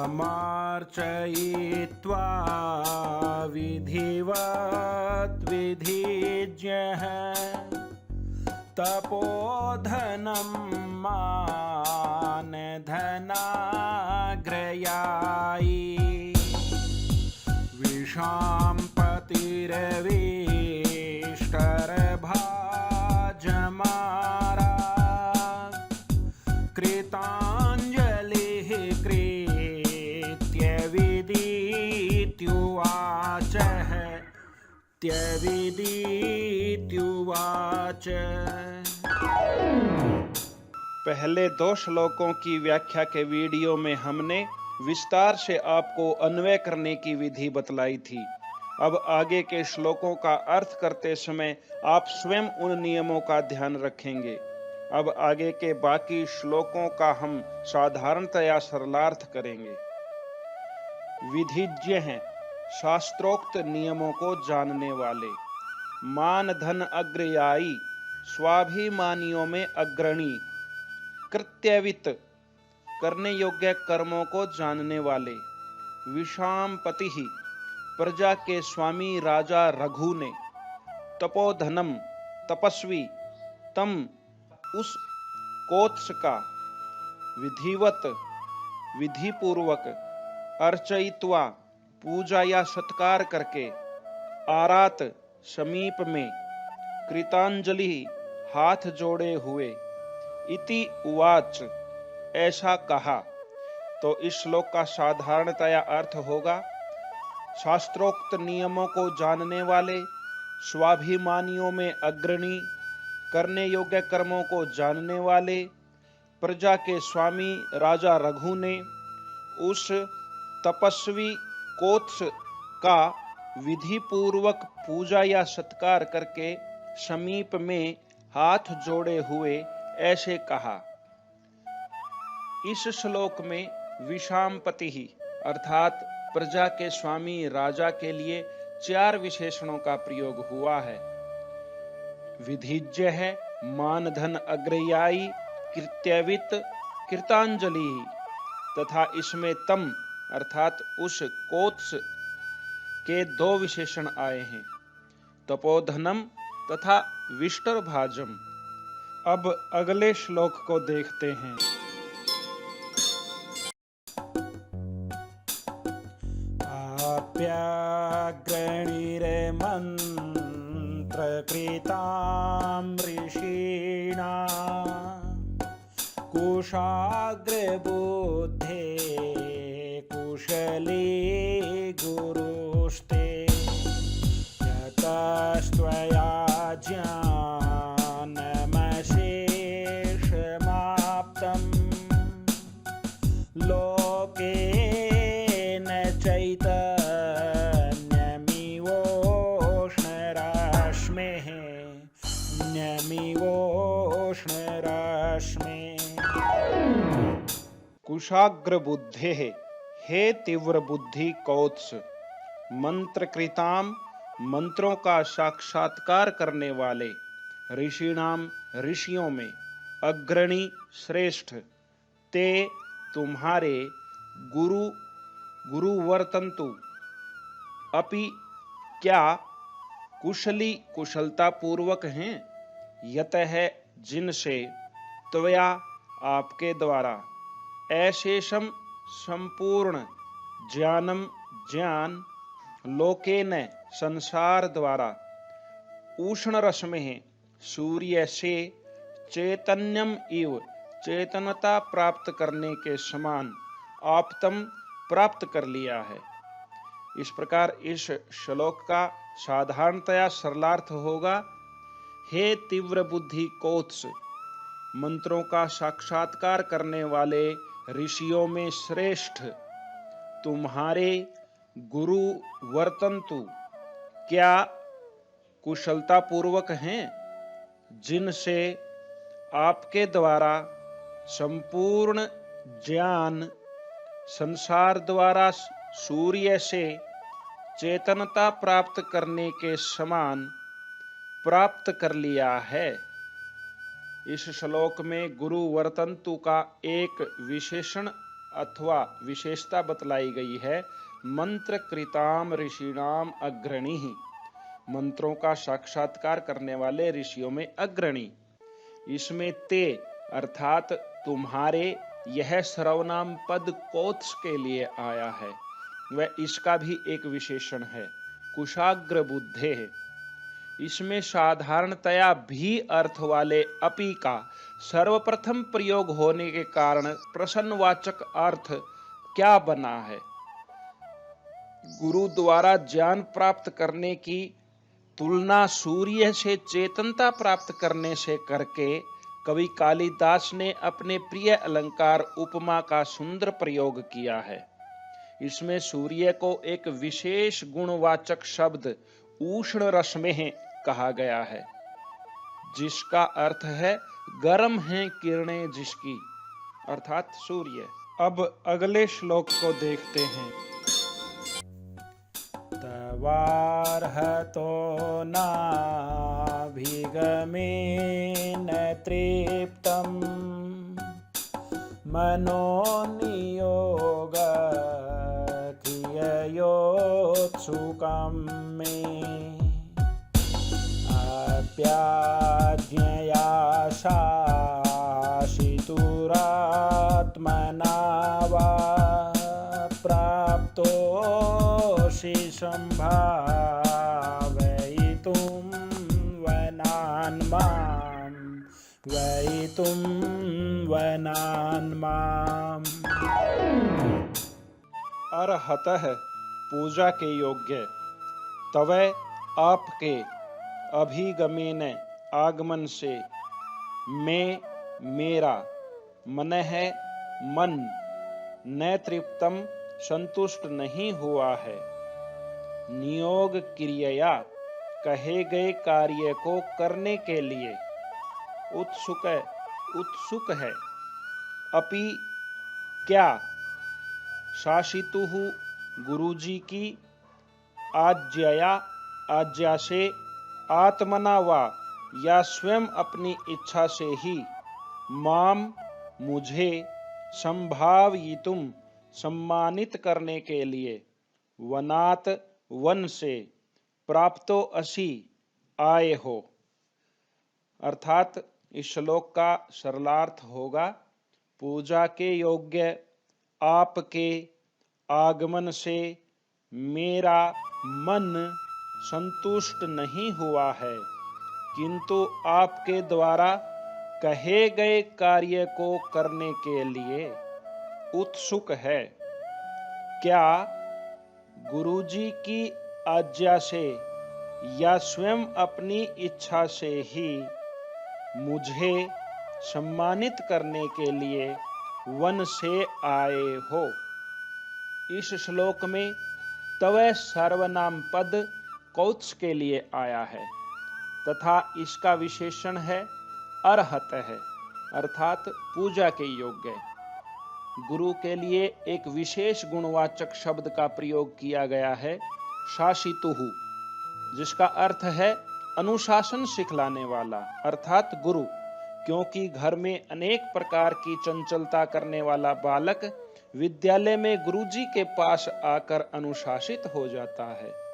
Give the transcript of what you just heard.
मामर्चयित्वा विधिवत् विधिज्ञः तपोधनं मानधनाग्रयायि विशाम्पतिरवीष्टरभाजमारा कृताञ्जलिः कृत्यविदित्युवाचः त्यविदित्युवाच। पहले 2 श्लोकों की व्याख्या के वीडियो में हमने विस्तार से आपको अन्वय करने की विधि बतलाई थी। अब आगे के श्लोकों का अर्थ करते समय आप स्वयं उन नियमों का ध्यान रखेंगे। अब आगे के बाकी श्लोकों का हम साधारणतया सरलार्थ करेंगे। विधिज्ञ हैं, शास्त्रोक्त नियमों को जानने वाले। मान धन अग्रयायी, स्वाभिमानियों में अग्रणी। कृत्यवित, करने योग्य कर्मों को जानने वाले। विशाम्पति, प्रजा के स्वामी राजा रघु ने। तपोधनम, तपस्वी, तम, उस कोत्स का। विधिवत, विधिपूर्वक। अर्चयित्वा, पूजा या सत्कार करके। आरात, समीप में। कृतांजलि, हाथ जोड़े हुए। इति उवाच, ऐसा कहा। तो इस श्लोक का साधारणतया अर्थ होगा, शास्त्रोक्त नियमों को जानने वाले, स्वाभिमानियों में अग्रणी, करने योग्य कर्मों को जानने वाले, प्रजा के स्वामी राजा रघु ने उस तपस्वी कोत्स का विधि पूर्वक पूजा या सत्कार करके समीप में हाथ जोड़े हुए ऐसे कहा। इस श्लोक में विशाम्पति अर्थात प्रजा के स्वामी राजा के लिए 4 विशेषणों का प्रयोग हुआ है। विधिज्ञ है, मानधन अग्रयायी, कृत्यवित, कृतांजलि तथा इसमें तम अर्थात उस कोत्स के 2 विशेषण आए हैं, तपोधनम तथा विष्टरभाजम। अब अगले श्लोक को देखते हैं। आप्याग्रणिर्मन्त्रकृतां ऋषीणा कुशाग्रबुद्धे कुशली गुरुस्ते यतस्त्वया ज्ञानमशेषमाप्तं लोकेन चैतन्यमिवोष्णरश्मिः कुशाग्र बुद्धे, हे तीव्र बुद्धि कौत्स। मंत्रकृताम, मंत्रों का साक्षात्कार करने वाले। ऋषिणाम, ऋषियों में। अग्रणी, श्रेष्ठ। ते, तुम्हारे। गुरु, गुरुवर्तन्तु। अपि, क्या। कुशली, कुशलता पूर्वक हैं। यतः, जिनसे। त्वया, आपके द्वारा। अशेषम, संपूर्ण। ज्ञानम, ज्ञान। लोकेन, संसार द्वारा। उष्ण रश्मिः, सूर्य से। चैतन्यम इव, चेतनता प्राप्त करने के समान। आप्तम, प्राप्त कर लिया है। इस प्रकार इस श्लोक का साधारणतया सरलार्थ होगा, हे तीव्र बुद्धि कोत्स, मंत्रों का साक्षात्कार करने वाले ऋषियों में श्रेष्ठ, तुम्हारे गुरु वर्तन्तु, क्या कुशलता पूर्वक हैं, जिनसे आपके द्वारा संपूर्ण ज्ञान संसार द्वारा सूर्य से चेतनता प्राप्त करने के समान प्राप्त कर लिया है। इस श्लोक में गुरु वर्तन्तु का एक विशेषण अथवा विशेषता बतलाई गई है मंत्र कृताम ऋषिणाम अग्रणी, मंत्रों का साक्षात्कार करने वाले ऋषियों में अग्रणी। इसमें ते अर्थात तुम्हारे यह सर्वनाम पद कौत्स के लिए आया है, वह इसका भी एक विशेषण है, कुशाग्र बुद्धे है। इसमें साधारणतया भी अर्थ वाले अपि का सर्वप्रथम प्रयोग होने के कारण प्रश्नवाचक अर्थ क्या बना है। गुरु द्वारा ज्ञान प्राप्त करने की तुलना सूर्य से चेतनता प्राप्त करने से करके कवि कालिदास ने अपने प्रिय अलंकार उपमा का सुंदर प्रयोग किया है। इसमें सूर्य को एक विशेष गुणवाचक शब्द उष्ण रश्में कहा गया है, जिसका अर्थ है गर्म है किरणें जिसकी, अर्थात सूर्य। अब अगले श्लोक को देखते हैं। तवार्हतो नाभिगमेन तृप्तं मनोनियोग क्रिययोत्सुकं मे अप्याज्ञया शासितुरात्मना वा प्राप्तोऽसि सम्भावयितुं वनान् माम्। अर्हतः पूजा के योग्य, तवै आपके, अभिगमेन आगमन से, मैं मेरा, मन है मन, न तृप्तम संतुष्ट नहीं हुआ है, नियोग क्रिया कहे गए कार्य को करने के लिए, उत्सुक है, अपि क्या, शासितुहु गुरुजी की आज्ञा से, आत्मना वा या स्वयं अपनी इच्छा से ही, माम मुझे, संभावयितुम सम्मानित करने के लिए, वनात वन से, प्राप्तो असि आए हो। अर्थात इस श्लोक का सरलार्थ होगा, पूजा के योग्य आपके आगमन से मेरा मन संतुष्ट नहीं हुआ है, किंतु आपके द्वारा कहे गए कार्य को करने के लिए उत्सुक है। क्या गुरुजी की आज्ञा से या स्वयं अपनी इच्छा से ही मुझे सम्मानित करने के लिए वन से आए हो। इस श्लोक में तवै सर्वनाम पद कौत्स के लिए आया है तथा इसका विशेषण है अर्हत है, अर्थात पूजा के योग्य। गुरु के लिए एक विशेष गुणवाचक शब्द का प्रयोग किया गया है शासितुहु, जिसका अर्थ है अनुशासन सिखलाने वाला, अर्थात गुरु। क्योंकि घर में अनेक प्रकार की चंचलता करने वाला बालक विद्यालय में गुरुजी के पास आकर अनुशासित हो जाता है।